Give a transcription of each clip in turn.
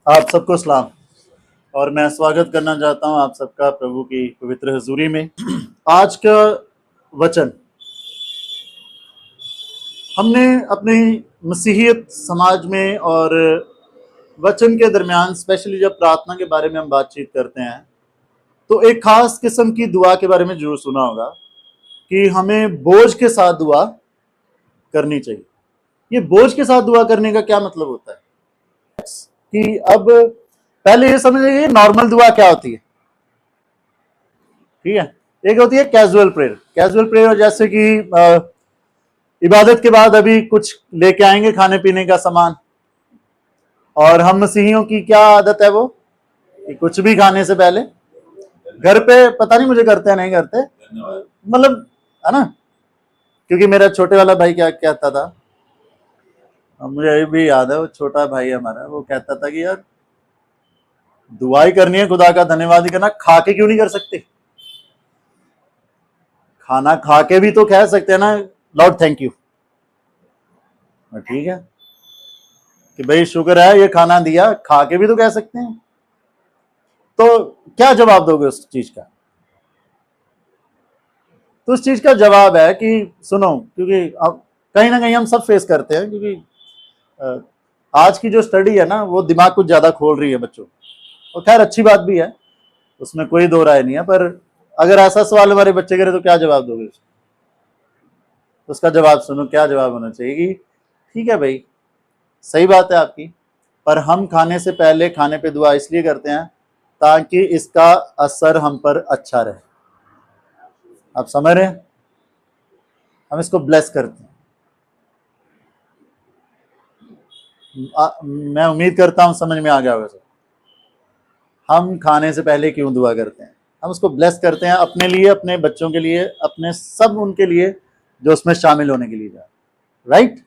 आप सबको सलाम। और मैं स्वागत करना चाहता हूं आप सबका प्रभु की पवित्र हजूरी में। आज का वचन हमने अपनी मसीहियत समाज में और वचन के दरमियान, स्पेशली जब प्रार्थना के बारे में हम बातचीत करते हैं, तो एक खास किस्म की दुआ के बारे में जरूर सुना होगा कि हमें बोझ के साथ दुआ करनी चाहिए। ये बोझ के साथ दुआ करने का क्या मतलब होता है कि अब पहले ये समझ लीजिए नॉर्मल दुआ क्या होती है। ठीक है, एक होती है कैजुअल प्रेयर। कैजुअल प्रेयर जैसे कि इबादत के बाद अभी कुछ लेके आएंगे खाने पीने का सामान, और हम मसीहियों की क्या आदत है वो कि कुछ भी खाने से पहले घर पे, पता नहीं मुझे करते हैं नहीं करते, मतलब है ना, क्योंकि मेरा छोटे वाला भाई क्या कहता था, मुझे अभी भी याद है, वो छोटा भाई हमारा, वो कहता था कि यार दुआ ही करनी है, खुदा का धन्यवाद ही करना, खा के क्यों नहीं कर सकते? खाना खा के भी तो कह सकते हैं ना, लॉर्ड थैंक यू। ठीक है कि भाई शुक्र है ये खाना दिया, खा के भी तो कह सकते हैं। तो क्या जवाब दोगे उस चीज का? तो उस चीज का जवाब है कि सुनो, क्योंकि अब कहीं ना कहीं हम सब फेस करते हैं, क्योंकि आज की जो स्टडी है ना वो दिमाग कुछ ज्यादा खोल रही है बच्चों, और खैर अच्छी बात भी है, उसमें कोई दो राय नहीं है। पर अगर ऐसा सवाल हमारे बच्चे करे तो क्या जवाब दोगे? तो उसका जवाब सुनो, क्या जवाब होना चाहिए कि ठीक है भाई, सही बात है आपकी, पर हम खाने से पहले खाने पे दुआ इसलिए करते हैं ताकि इसका असर हम पर अच्छा रहे। आप समझ रहे हैं? हम इसको ब्लेस करते हैं। मैं उम्मीद करता हूं समझ में आ गया होगा सर। हम खाने से पहले क्यों दुआ करते हैं? हम उसको ब्लेस करते हैं अपने लिए, अपने बच्चों के लिए, अपने सब उनके लिए जो उसमें शामिल होने के लिए जा, राइट।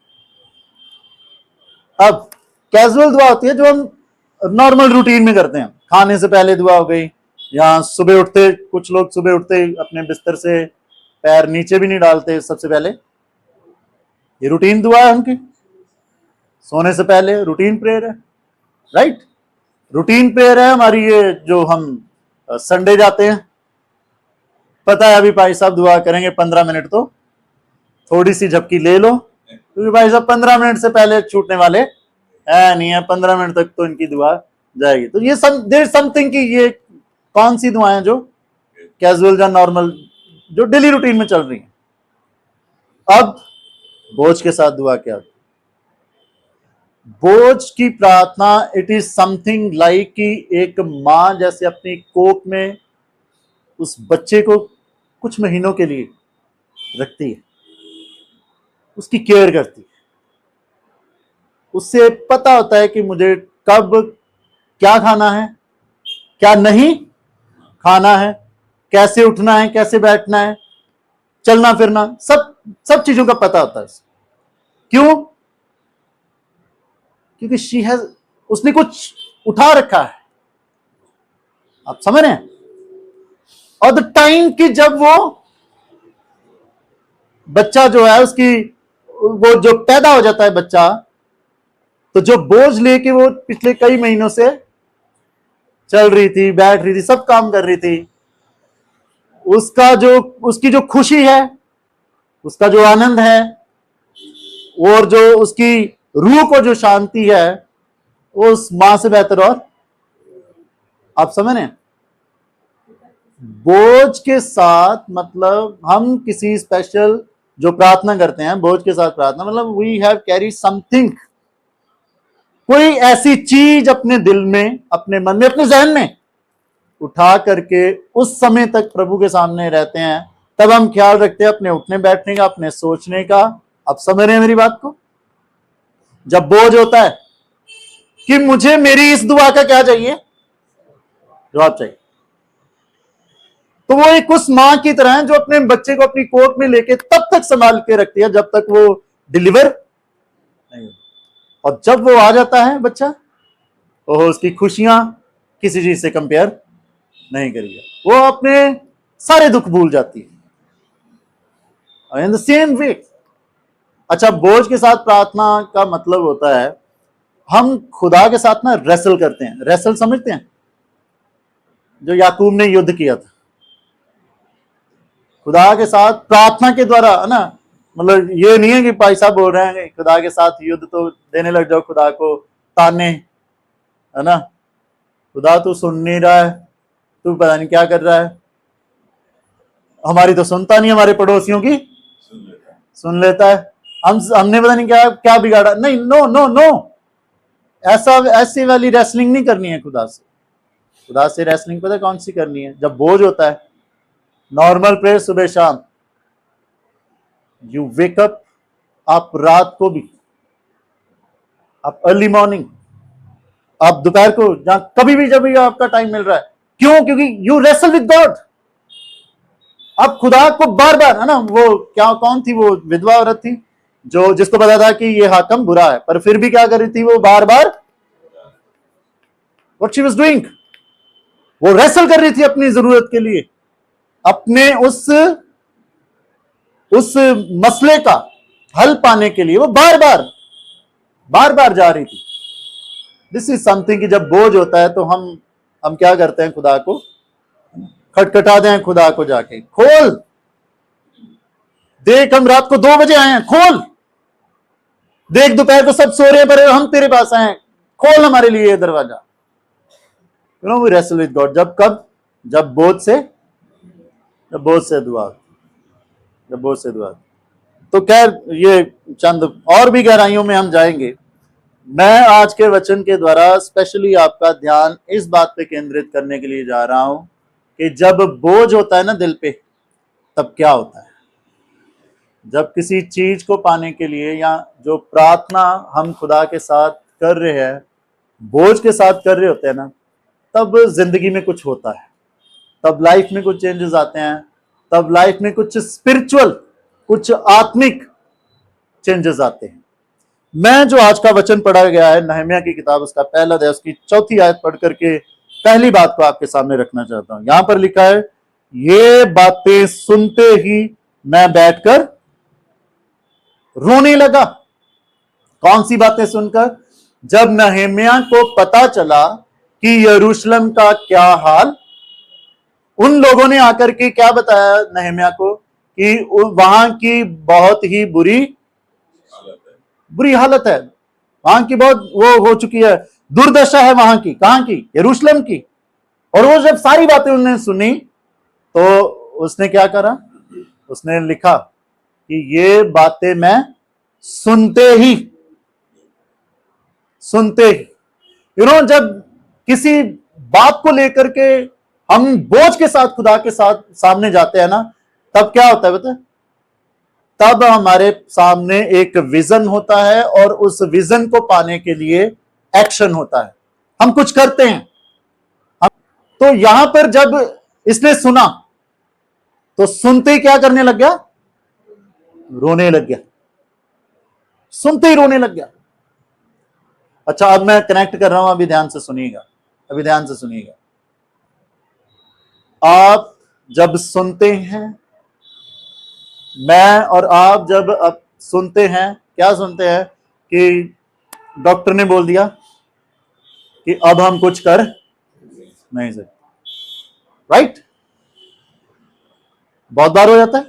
अब कैजुअल दुआ होती है जो हम नॉर्मल रूटीन में करते हैं, खाने से पहले दुआ हो गई, या सुबह उठते, कुछ लोग सुबह उठते अपने बिस्तर से पैर नीचे भी नहीं डालते सबसे पहले, ये रूटीन दुआ है उनकी। सोने से पहले रूटीन प्रेयर है, राइट। रूटीन प्रेयर है हमारी ये, जो हम संडे जाते हैं, पता है अभी भाई साहब दुआ करेंगे 15 मिनट, तो थोड़ी सी झपकी ले लो, क्योंकि भाई साहब 15 मिनट से पहले छूटने वाले है नहीं है, 15 मिनट तक तो इनकी दुआ जाएगी। तो ये देयर समथिंग कि ये कौन सी दुआएं जो कैजुअल या नॉर्मल, जो डेली रूटीन में चल रही हैं। अब बोझ के साथ दुआ क्या होती है? बोझ की प्रार्थना, इट इज समथिंग लाइक कि एक मां जैसे अपनी कोख में उस बच्चे को कुछ महीनों के लिए रखती है, उसकी केयर करती है, उससे पता होता है कि मुझे कब क्या खाना है, क्या नहीं खाना है, कैसे उठना है, कैसे बैठना है, चलना फिरना, सब सब चीजों का पता होता है। क्यों? क्योंकि शी हैज, उसने कुछ उठा रखा है। आप समझ रहे हैं? और द टाइम कि जब वो बच्चा जो है उसकी, वो जो पैदा हो जाता है बच्चा, तो जो बोझ लेके वो पिछले कई महीनों से चल रही थी, बैठ रही थी, सब काम कर रही थी, उसका जो, उसकी जो खुशी है, उसका जो आनंद है, और जो उसकी रूह को जो शांति है, वो उस मां से बेहतर और, आप समझ रहे हैं? बोझ के साथ मतलब हम किसी स्पेशल जो प्रार्थना करते हैं, बोझ के साथ प्रार्थना मतलब वी हैव कैरी समथिंग, कोई ऐसी चीज अपने दिल में, अपने मन में, अपने जहन में उठा करके उस समय तक प्रभु के सामने रहते हैं। तब हम ख्याल रखते हैं अपने उठने बैठने का, अपने सोचने का। आप समझ रहे हैं मेरी बात को? जब बोझ होता है कि मुझे मेरी इस दुआ का क्या चाहिए, जवाब चाहिए, तो वो एक उस मां की तरह है जो अपने बच्चे को अपनी कोख में लेके तब तक संभाल के रखती है जब तक वो डिलीवर नहीं, और जब वो आ जाता है बच्चा, तो उसकी खुशियां किसी चीज से कंपेयर नहीं करिए, वो अपने सारे दुख भूल जाती है। इन द सेम वे, अच्छा, बोझ के साथ प्रार्थना का मतलब होता है हम खुदा के साथ ना रेसल करते हैं। रेसल समझते हैं, जो याकूब ने युद्ध किया था खुदा के साथ प्रार्थना के द्वारा, है ना। मतलब ये नहीं है कि भाई साहब बोल रहे हैं खुदा के साथ युद्ध, तो देने लग जाओ खुदा को ताने, है ना। खुदा तू सुन नहीं रहा है, तू पता नहीं क्या कर रहा है, हमारी तो सुनता नहीं, हमारे पड़ोसियों की सुन लेता है, हमने पता नहीं क्या क्या बिगाड़ा। नहीं, नो नो नो, ऐसी वाली रेसलिंग नहीं करनी है खुदा से। खुदा से रेसलिंग पता कौन सी करनी है? जब बोझ होता है, नॉर्मल प्रेयर सुबह शाम, यू वेक अप, आप रात को भी, आप अर्ली मॉर्निंग, आप दोपहर को, जहां कभी भी जब भी आपका टाइम मिल रहा है। क्यों? क्योंकि यू रेसल विद गॉड। आप खुदा को बार बार, है ना, वो क्या, कौन थी वो विधवा औरत थी जो, जिसको पता था कि ये हाकम बुरा है, पर फिर भी क्या कर रही थी वो? बार बार व्हाट शी वाज डूइंग, वो रेसल कर रही थी अपनी जरूरत के लिए, अपने उस मसले का हल पाने के लिए वो बार बार जा रही थी। दिस इज समथिंग कि जब बोझ होता है तो हम क्या करते हैं? खुदा को खटखटाते हैं, खुदा को जाके, खोल, देख हम रात को 2 बजे आए हैं, खोल, देख दोपहर को सब सो रहे हैं पर हम तेरे पास आए हैं, खोल हमारे लिए ये दरवाजा। You know, we wrestle with God. जब कब? जब बोझ से दुआ। तो खैर, ये चंद और भी गहराइयों में हम जाएंगे। मैं आज के वचन के द्वारा स्पेशली आपका ध्यान इस बात पे केंद्रित करने के लिए जा रहा हूं कि जब बोझ होता है ना दिल पे, तब क्या होता है। जब किसी चीज को पाने के लिए, या जो प्रार्थना हम खुदा के साथ कर रहे हैं, बोझ के साथ कर रहे होते हैं ना, तब जिंदगी में कुछ होता है, तब लाइफ में कुछ चेंजेस आते हैं, तब लाइफ में कुछ स्पिरिचुअल, कुछ आत्मिक चेंजेस आते हैं। मैं जो आज का वचन पढ़ा गया है नहम्याह की किताब, उसका पहला अध्याय, उसकी 4थी आयत पढ़ करके पहली बात को आपके सामने रखना चाहता हूं। यहां पर लिखा है, ये बातें सुनते ही मैं बैठकर रोने लगा। कौन सी बातें सुनकर? जब नहम्याह को पता चला कि यरूशलेम का क्या हाल, उन लोगों ने आकर के क्या बताया नहम्याह को कि वहां की बहुत ही बुरी हालत है, वहां की बहुत वो हो चुकी है, दुर्दशा है वहां की। कहां की? यरूशलेम की। और वो जब सारी बातें उन्होंने सुनी तो उसने क्या करा? उसने लिखा कि ये बातें मैं सुनते ही यू नो, जब किसी बात को लेकर के हम बोझ के साथ खुदा के साथ सामने जाते हैं ना, तब क्या होता है बता? तब हमारे सामने एक विजन होता है और उस विजन को पाने के लिए एक्शन होता है, हम कुछ करते हैं। तो यहां पर जब इसने सुना तो सुनते ही क्या करने लग गया? रोने लग गया, सुनते ही रोने लग गया। अच्छा, अब मैं कनेक्ट कर रहा हूं, अभी ध्यान से सुनिएगा। आप जब सुनते हैं, मैं और आप जब अब सुनते हैं, क्या सुनते हैं? कि डॉक्टर ने बोल दिया कि अब हम कुछ कर नहीं सकते, राइट? बहुत बार हो जाता है,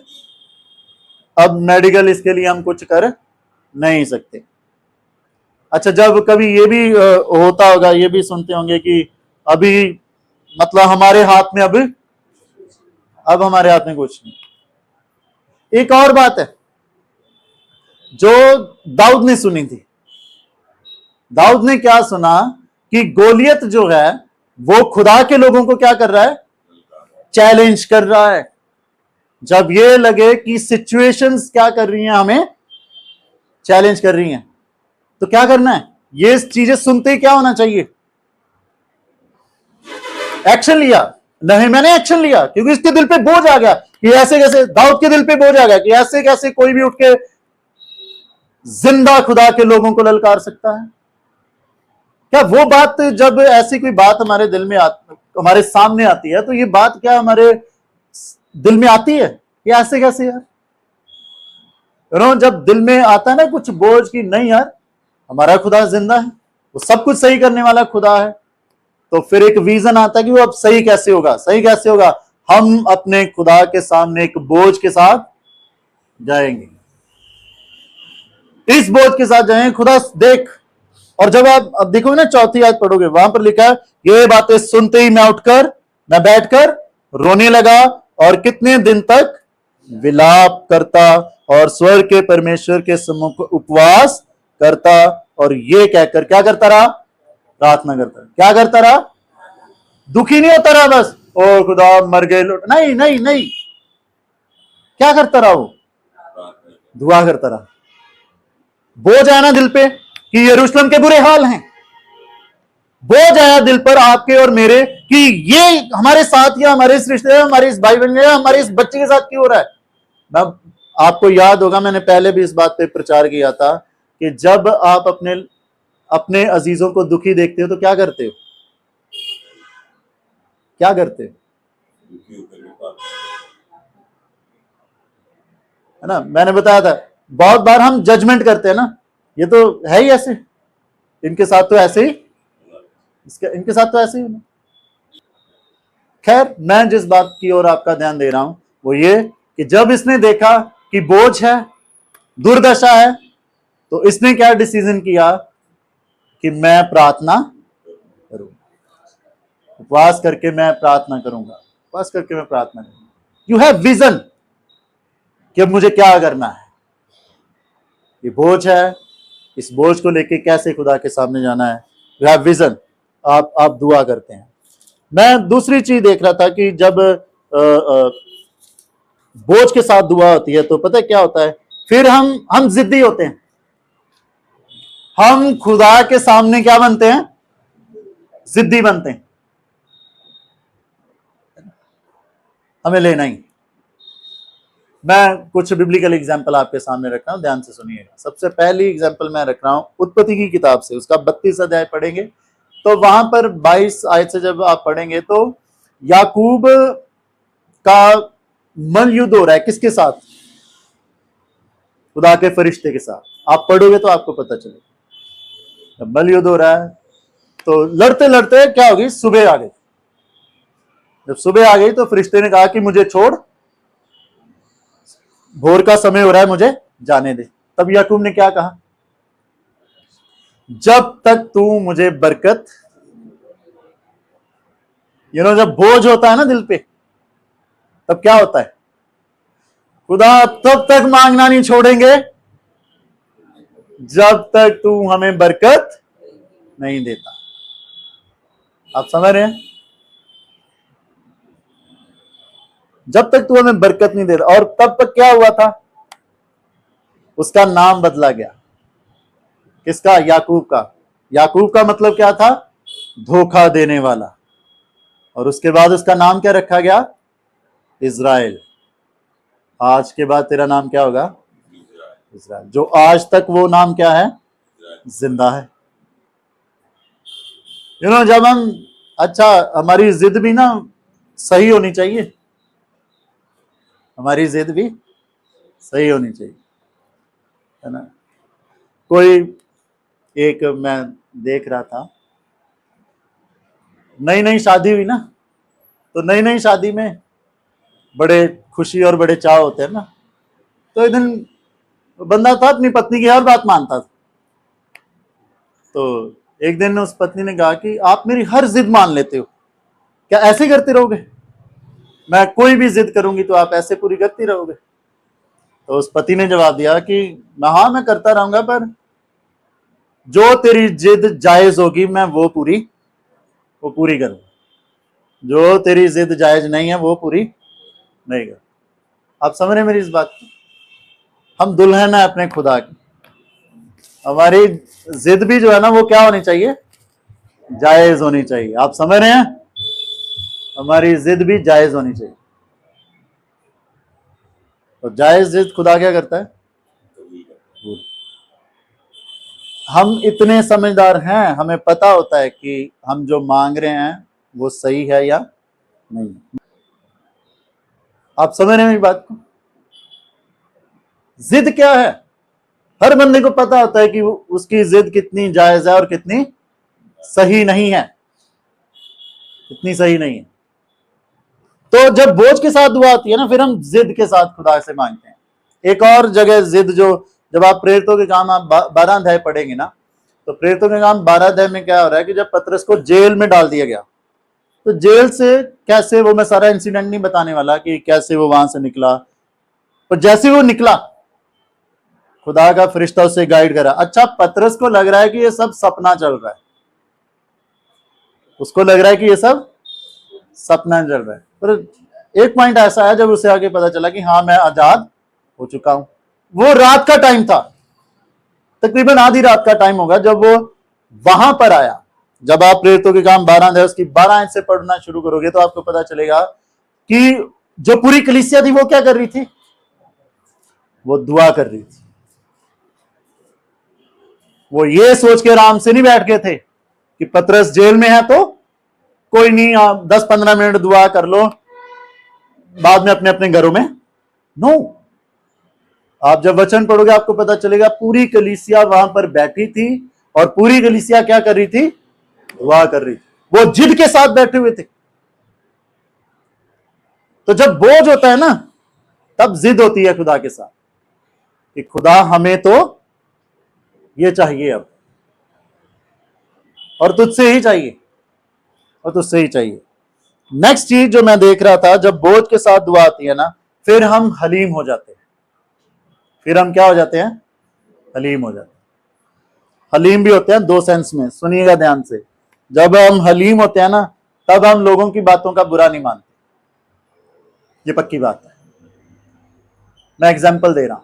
अब मेडिकल इसके लिए हम कुछ कर नहीं सकते। अच्छा, जब कभी ये भी होता होगा, ये भी सुनते होंगे कि अभी मतलब हमारे हाथ में अब हमारे हाथ में कुछ नहीं। एक और बात है जो दाऊद ने सुनी थी। दाऊद ने क्या सुना? कि गोलियत जो है वो खुदा के लोगों को क्या कर रहा है? चैलेंज कर रहा है। जब ये लगे कि सिचुएशंस क्या कर रही हैं, हमें चैलेंज कर रही हैं, तो क्या करना है? ये चीजें सुनते ही क्या होना चाहिए? एक्शन लिया। नहीं, मैंने एक्शन लिया क्योंकि इसके दिल पे बोझ आ गया कि ऐसे कैसे, दाऊद के दिल पे बोझ आ गया कि ऐसे कैसे कोई भी उठ के जिंदा खुदा के लोगों को ललकार सकता है। क्या वो बात, जब ऐसी कोई बात हमारे दिल में हमारे सामने आती है, तो ये बात क्या हमारे दिल में आती है? ये ऐसे कैसे यार, जब दिल में आता है ना कुछ बोझ की, नहीं यार हमारा खुदा जिंदा है, वो सब कुछ सही करने वाला खुदा है, तो फिर एक विजन आता है कि वो अब सही कैसे होगा। सही कैसे होगा? हम अपने खुदा के सामने एक बोझ के साथ जाएंगे, इस बोझ के साथ जाएंगे, खुदा देख। और जब आप अब देखोगे ना, चौथी आयत पढ़ोगे, वहां पर लिखा है, ये बातें सुनते ही मैं बैठकर रोने लगा और कितने दिन तक विलाप करता और स्वर्ग के परमेश्वर के सम्मुख उपवास करता, और ये कहकर क्या करता रहा? प्रार्थना करता। क्या करता रहा? दुखी नहीं होता रहा बस, ओ खुदा मर गए लौट, नहीं नहीं नहीं, क्या करता रहा? वो दुआ करता रहा। बोझ आया ना दिल पे कि यरूशलेम के बुरे हाल हैं, बोझ आया दिल पर आपके और मेरे कि ये हमारे साथ या हमारे इस रिश्ते, हमारे इस भाई बहन, हमारे इस बच्चे के साथ क्यों हो रहा है। मैं, आपको याद होगा, मैंने पहले भी इस बात पे प्रचार किया था कि जब आप अपने अजीजों को दुखी देखते हो तो क्या करते हो? क्या करते हो? है ना, मैंने बताया था, बहुत बार हम जजमेंट करते हैं ना, ये तो है ही ऐसे, इनके साथ तो ऐसे ही, इनके साथ तो ऐसे ही। खैर, मैं जिस बात की ओर आपका ध्यान दे रहा हूं वो ये कि जब इसने देखा कि बोझ है, दुर्दशा है, तो इसने क्या डिसीजन किया कि मैं प्रार्थना करूंगा, उपवास करके मैं प्रार्थना करूंगा, उपवास करके मैं प्रार्थना करूंगा। यू हैव विजन कि अब मुझे क्या करना है, ये बोझ है, इस बोझ को लेके कैसे खुदा के सामने जाना है। यू हैव विजन, आप दुआ करते हैं। मैं दूसरी चीज देख रहा था कि जब बोझ के साथ दुआ होती है तो पता है क्या होता है? फिर हम जिद्दी होते हैं, हम खुदा के सामने क्या बनते हैं? जिद्दी बनते हैं, हमें लेना ही। मैं कुछ बिब्लिकल एग्जाम्पल आपके सामने रख रहा हूं, ध्यान से सुनिएगा। सबसे पहली एग्जाम्पल मैं रख रहा हूं उत्पत्ति की किताब से, उसका 32 अध्याय पढ़ेंगे तो वहां पर 22 आयत से जब आप पढ़ेंगे तो याकूब का मल युद्ध हो रहा है, किसके साथ? खुदा के फरिश्ते के साथ। आप पढ़ोगे तो आपको पता चलेगा। जब मल युद्ध हो रहा है तो लड़ते लड़ते क्या होगी? सुबह आ गई। जब सुबह आ गई तो फरिश्ते ने कहा कि मुझे छोड़, भोर का समय हो रहा है, मुझे जाने दे। तब याकूब ने क्या कहा? जब तक तू मुझे बरकत, जब बोझ होता है ना दिल पे, तब क्या होता है? खुदा तब तक मांगना नहीं छोड़ेंगे जब तक तू हमें बरकत नहीं देता। आप समझ रहे हैं? जब तक तू हमें बरकत नहीं देता। और तब तक क्या हुआ था? उसका नाम बदला गया। किसका? याकूब का। याकूब का मतलब क्या था? धोखा देने वाला। और उसके बाद उसका नाम क्या रखा गया? इज़राइल। आज के बाद तेरा नाम क्या होगा? इज़राइल। जो आज तक वो नाम क्या है? जिंदा है। जब हम, अच्छा, हमारी जिद भी ना सही होनी चाहिए, हमारी जिद भी सही होनी चाहिए, है ना। कोई एक मैं देख रहा था, नई नई शादी हुई ना, तो नई नई शादी में बड़े खुशी और बड़े चाव होते हैं ना। तो एक दिन बंदा था अपनी पत्नी की हर बात मानता था। तो एक दिन उस पत्नी ने कहा कि आप मेरी हर जिद मान लेते हो, क्या ऐसे करते रहोगे? मैं कोई भी जिद करूंगी तो आप ऐसे पूरी करती रहोगे? तो उस पति ने जवाब दिया कि हाँ, मैं करता रहूंगा, पर जो तेरी जिद जायज होगी मैं वो पूरी करूंगा, जो तेरी जिद जायज नहीं है वो पूरी नहीं कर। आप समझ रहे हैं मेरी इस बात को? हम दुल्हन है अपने खुदा की, हमारी जिद भी जो है ना वो क्या होनी चाहिए? जायज होनी चाहिए। आप समझ रहे हैं? हमारी जिद भी जायज होनी चाहिए। तो जायज जिद खुदा क्या करता है? हम इतने समझदार हैं, हमें पता होता है कि हम जो मांग रहे हैं वो सही है या नहीं। आप समझ रहे हैं मेरी बात को? जिद क्या है? हर बंदे को पता होता है कि उसकी जिद कितनी जायज है और कितनी सही नहीं है, इतनी सही नहीं है। तो जब बोझ के साथ दुआ आती है ना, फिर हम जिद के साथ खुदा से मांगते हैं। एक और जगह जिद, जो जब आप प्रेरितों के काम आप 12 अध्याय पढ़ेंगे ना, तो प्रेरितों के काम 12 अध्याय में क्या हो रहा है कि जब पतरस को जेल में डाल दिया गया, तो जेल से कैसे, वो मैं सारा इंसिडेंट नहीं बताने वाला कि कैसे वो वहां से निकला, तो जैसे वो निकला खुदा का फरिश्ता उसे गाइड करा। अच्छा, पतरस को लग रहा है कि ये सब सपना चल रहा है, उसको लग रहा है कि ये सब सपना चल रहा है, पर एक पॉइंट ऐसा है जब उसे आगे पता चला कि हाँ मैं आजाद हो चुका हूं। वो रात का टाइम था, तकरीबन आधी रात का टाइम होगा जब वो वहां पर आया। जब आप प्रेरितों के काम 12 अध्याय उसकी 12 आयत से पढ़ना शुरू करोगे तो आपको पता चलेगा कि जो पूरी कलीसिया थी वो क्या कर रही थी, वो दुआ कर रही थी। वो ये सोच के आराम से नहीं बैठ गए थे कि पतरस जेल में है तो कोई नहीं, आप 10-15 मिनट दुआ कर लो, बाद में अपने अपने घरों में। नो, आप जब वचन पढ़ोगे आपको पता चलेगा पूरी कलीसिया वहां पर बैठी थी और पूरी कलीसिया क्या कर रही थी, दुआ कर रही थी। वो जिद के साथ बैठे हुए थे। तो जब बोझ होता है ना, तब जिद होती है खुदा के साथ कि खुदा हमें तो ये चाहिए अब, और तुझसे ही चाहिए, और तुझसे ही चाहिए। नेक्स्ट चीज जो मैं देख रहा था, जब बोझ के साथ दुआ आती है ना, फिर हम हलीम हो जाते हैं। फिर हम क्या हो जाते हैं, हलीम हो जाते हैं। हलीम भी होते हैं दो सेंस में, सुनिएगा ध्यान से। जब हम हलीम होते हैं ना, तब हम लोगों की बातों का बुरा नहीं मानते, ये पक्की बात है। मैं एग्जांपल दे रहा हूं।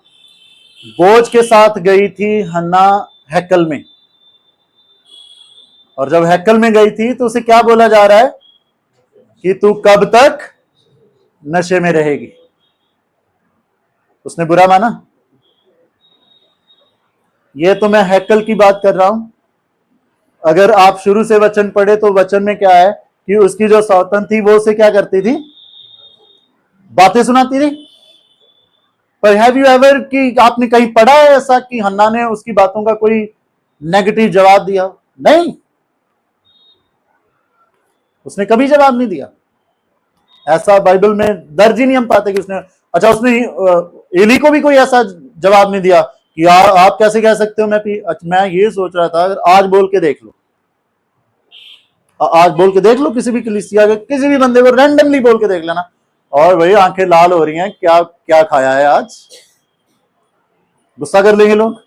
बोझ के साथ गई थी हन्ना हैकल में, और जब हैकल में गई थी तो उसे क्या बोला जा रहा है कि तू कब तक नशे में रहेगी। उसने बुरा माना? ये तो मैं हैकल की बात कर रहा हूं। अगर आप शुरू से वचन पढ़े तो वचन में क्या है कि उसकी जो सौतन थी वो उसे क्या करती थी, बातें सुनाती थी। पर हैव यू एवर कि आपने कहीं पढ़ा है ऐसा कि हन्ना ने उसकी बातों का कोई नेगेटिव जवाब दिया? नहीं, उसने कभी जवाब नहीं दिया। ऐसा बाइबल में दर्ज ही नहीं हम पाते कि उसने, अच्छा उसने एली को भी कोई ऐसा जवाब नहीं दिया कि आप कैसे कह सकते हो मैं ये सोच रहा था, अगर आज बोल के देख लो, आज बोल के देख लो, किसी भी कलीसिया के किसी भी बंदे को रैंडमली बोल के देख लेना, और भाई आंखें लाल हो रही हैं, क्या क्या खाया है आज, गुस्सा कर लेंगे लोग।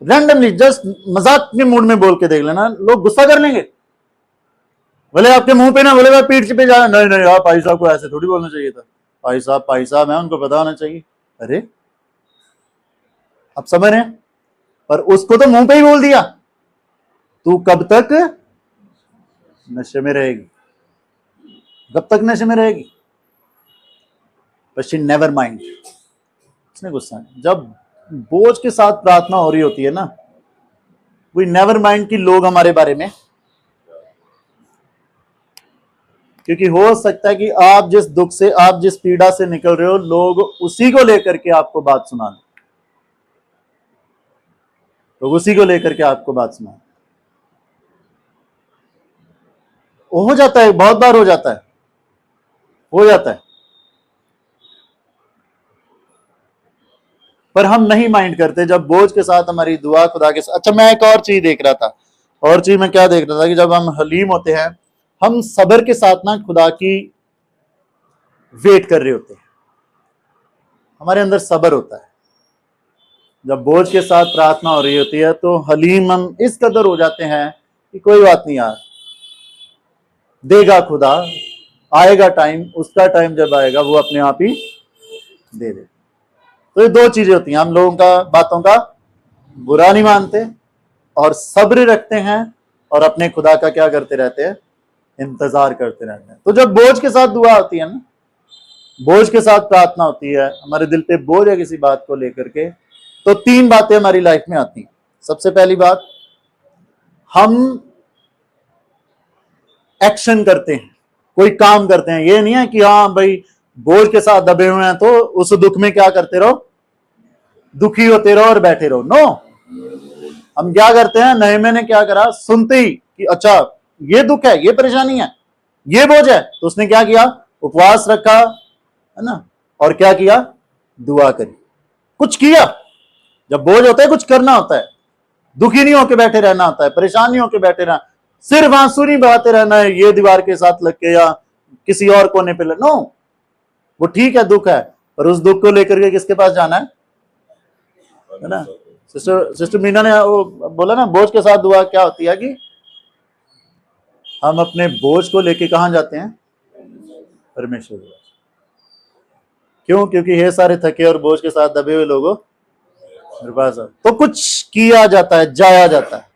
रैंडमली जस्ट मजाक के मूड में बोल के देख लेना, लोग गुस्सा कर लेंगे। बोले आपके मुंह पे ना, बोले मैं पीठ पे जा, नहीं नहीं यार भाई साहब को ऐसे थोड़ी बोलना चाहिए था, भाई साहब है, उनको पता होना चाहिए। अरे आप समझ रहे हैं, पर उसको तो मुंह पे ही बोल दिया, तू कब तक नशे में रहेगी, कब तक नशे में रहेगी। बट शी नेवर माइंड, उसने गुस्सा नहीं। जब बोझ के साथ प्रार्थना हो रही होती है ना, वी नेवर माइंड कि लोग हमारे बारे में, क्योंकि हो सकता है कि आप जिस दुख से, आप जिस पीड़ा से निकल रहे हो, लोग उसी को लेकर के आपको बात सुना दें, लोग उसी को लेकर के आपको बात सुना। हो जाता है, बहुत बार हो जाता है, हो जाता है, पर हम नहीं माइंड करते जब बोझ के साथ हमारी दुआ खुदा के साथ। अच्छा, मैं एक और चीज देख रहा था, और चीज मैं क्या देख रहा था कि जब हम हलीम होते हैं, हम सब्र के साथ ना खुदा की वेट कर रहे होते हैं, हमारे अंदर सब्र होता है। जब बोझ के साथ प्रार्थना हो रही होती है तो हलीम हम इस कदर हो जाते हैं कि कोई बात नहीं यार, देगा खुदा, आएगा टाइम, उसका टाइम जब आएगा वो अपने आप ही दे दे। तो ये दो चीजें होती हैं, हम लोगों का बातों का बुरा नहीं मानते और सब्र रखते हैं, और अपने खुदा का क्या करते रहते हैं, इंतजार करते रहते हैं। तो जब बोझ के साथ दुआ होती है ना, बोझ के साथ प्रार्थना होती है, हमारे दिल पे बोझ है किसी बात को लेकर के, तो तीन बातें हमारी लाइफ में आती हैं। सबसे पहली बात, हम एक्शन करते हैं, कोई काम करते हैं। ये नहीं है कि हाँ भाई बोझ के साथ दबे हुए हैं तो उस दुख में क्या करते रहो, दुखी होते रहो और बैठे रहो। नो, हम क्या करते हैं, नहम्याह ने क्या करा, सुनते ही कि अच्छा ये दुख है, ये परेशानी है, ये बोझ है, तो उसने क्या किया, उपवास रखा, है ना, और क्या किया, दुआ करी, कुछ किया। जब बोझ होता है कुछ करना होता है, दुखी नहीं होकर बैठे रहना होता है, परेशान नहीं होकर बैठे रहना, सिर्फ आंसू नहीं बहाते रहना है ये दीवार के साथ लग के या किसी और कोने पे नो, वो ठीक है, दुख है, पर उस दुख को लेकर के किसके पास जाना है ना। सिस्टर मीना ने वो बोला ना, बोझ के साथ दुआ क्या होती है कि हम अपने बोझ को लेके कहां जाते हैं, परमेश्वर। क्यों, क्योंकि ये सारे थके और बोझ के साथ दबे हुए लोगों मेरे पास तो कुछ किया जाता है, जाया जाता है।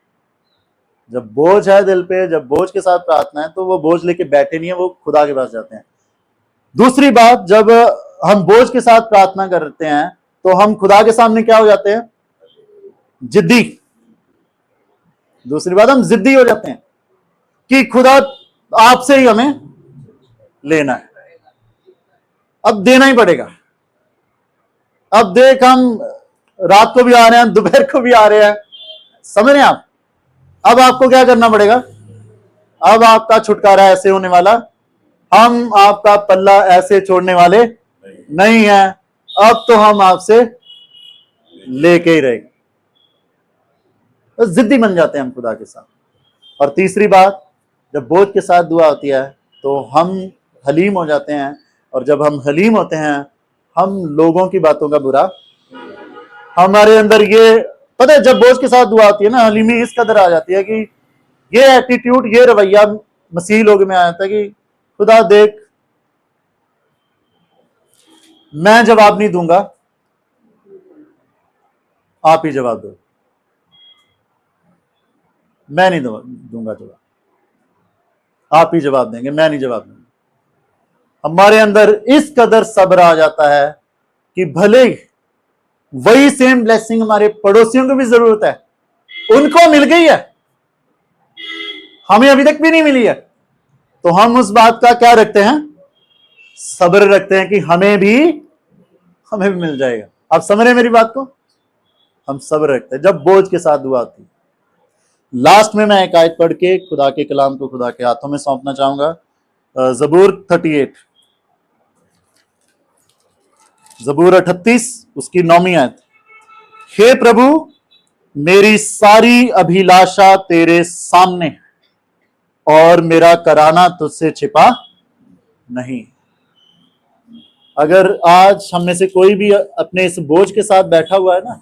जब बोझ है दिल पे, जब बोझ के साथ प्रार्थना है, तो वो बोझ लेके बैठे नहीं है, वो खुदा के पास जाते हैं। दूसरी बात, जब हम बोझ के साथ प्रार्थना करते हैं तो हम खुदा के सामने क्या हो जाते हैं, जिद्दी। दूसरी बात, हम जिद्दी हो जाते हैं कि खुदा आपसे ही हमें लेना है, अब देना ही पड़ेगा। अब देख, हम रात को भी आ रहे हैं, दोपहर को भी आ रहे हैं, समझ रहे हैं आप, अब आपको क्या करना पड़ेगा, अब आपका छुटकारा ऐसे होने वाला, हम आपका पल्ला ऐसे छोड़ने वाले नहीं है, अब तो हम आपसे लेके ही रहेंगे। तो जिद्दी बन जाते हैं हम खुदा के साथ। और तीसरी बात, जब बोझ के साथ दुआ होती है तो हम हलीम हो जाते हैं, और जब हम हलीम होते हैं, हम लोगों की बातों का बुरा, हमारे अंदर ये पता है, जब बोझ के साथ दुआ होती है ना, हलीमी इस कदर आ जाती है कि ये एटीट्यूड, ये रवैया मसीह लोग में आ जाता है कि खुदा देख, मैं जवाब नहीं दूंगा, आप ही जवाब दो, मैं नहीं दूंगा जवाब, आप ही जवाब देंगे, मैं नहीं जवाब दूंगा। हमारे अंदर इस कदर सब्र आ जाता है कि भले वही सेम ब्लेसिंग हमारे पड़ोसियों को भी जरूरत है, उनको मिल गई है, हमें अभी तक भी नहीं मिली है, तो हम उस बात का क्या रखते हैं, सब्र रखते हैं कि हमें भी मिल जाएगा। आप समझ रहे हैं मेरी बात को, हम सब्र रखते हैं जब बोझ के साथ दुआ आती है। लास्ट में मैं एक आयत पढ़ के खुदा के कलाम को खुदा के हाथों में सौंपना चाहूंगा। जबूर 38, जबूर 38 उसकी 9वीं आयत। हे प्रभु, मेरी सारी अभिलाषा तेरे सामने और मेरा कराना तुझसे छिपा नहीं। अगर आज हम में से कोई भी अपने इस बोझ के साथ बैठा हुआ है ना,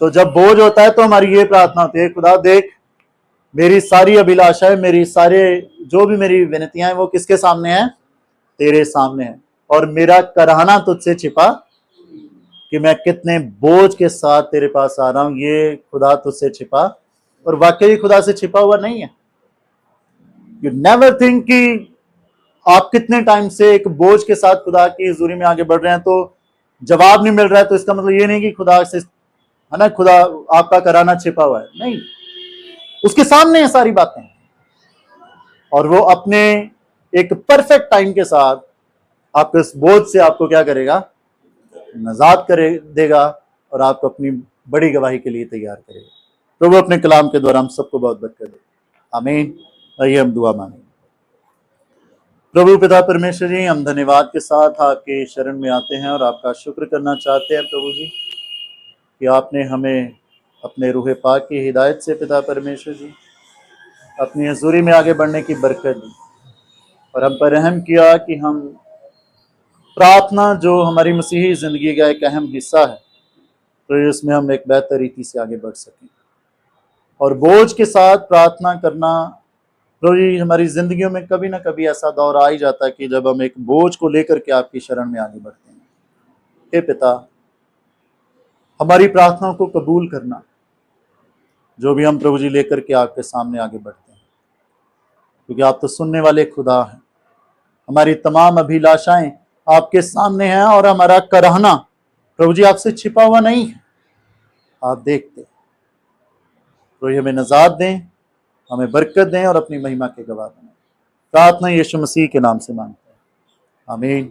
तो जब बोझ होता है तो हमारी ये प्रार्थना होती है, खुदा देख, मेरी सारी अभिलाषाएं, मेरी सारे जो भी मेरी विनतियां हैं, वो किसके सामने हैं, तेरे सामने है, और मेरा कराना तुझसे छिपा, कि मैं कितने बोझ के साथ तेरे पास आ रहा हूं, ये खुदा तुझसे छिपा, और वाकई खुदा से छिपा हुआ नहीं है। यू नेवर थिंक कि आप कितने टाइम से एक बोझ के साथ खुदा की हुजूरी में आगे बढ़ रहे हैं, तो जवाब नहीं मिल रहा है, तो इसका मतलब ये नहीं कि खुदा से, है ना, खुदा आपका कराना छिपा हुआ है, नहीं, उसके सामने है सारी बातें, और वो अपने एक परफेक्ट टाइम के साथ आपके इस बोझ से आपको क्या करेगा, नजात करे देगा, और आपको अपनी बड़ी गवाही के लिए तैयार करेगा। तो वो अपने कलाम के द्वारा हम सबको बहुत बरकत दे, आमीन। आइए हम दुआ मांगे। प्रभु पिता परमेश्वर जी, हम धन्यवाद के साथ आपके शरण में आते हैं और आपका शुक्र करना चाहते हैं प्रभु जी, कि आपने हमें अपने रूह पाक की हिदायत से पिता परमेश्वर जी अपनी हजूरी में आगे बढ़ने की बरकत दी, और हम पर रहम किया कि हम प्रार्थना जो हमारी मसीही जिंदगी का एक अहम हिस्सा है, तो इसमें हम एक बेहतर रीति से आगे बढ़ सकें। और बोझ के साथ प्रार्थना करना प्रभु जी, हमारी जिंदगियों में कभी ना कभी ऐसा दौर आ ही जाता है कि जब हम एक बोझ को लेकर के आपकी शरण में आगे बढ़ते हैं। हे पिता, हमारी प्रार्थनाओं को कबूल करना, जो भी हम प्रभु जी लेकर के आपके सामने आगे बढ़ते हैं, क्योंकि आप तो सुनने वाले खुदा हैं। हमारी तमाम अभिलाषाएं आपके सामने हैं, और हमारा कराहना प्रभु जी आपसे छिपा हुआ नहीं है, आप देखते। प्रभु हमें नजात दें, हमें बरकत दें, और अपनी महिमा के गवाह बनें। प्रार्थना यीशु मसीह के नाम से मांगते हैं, आमीन।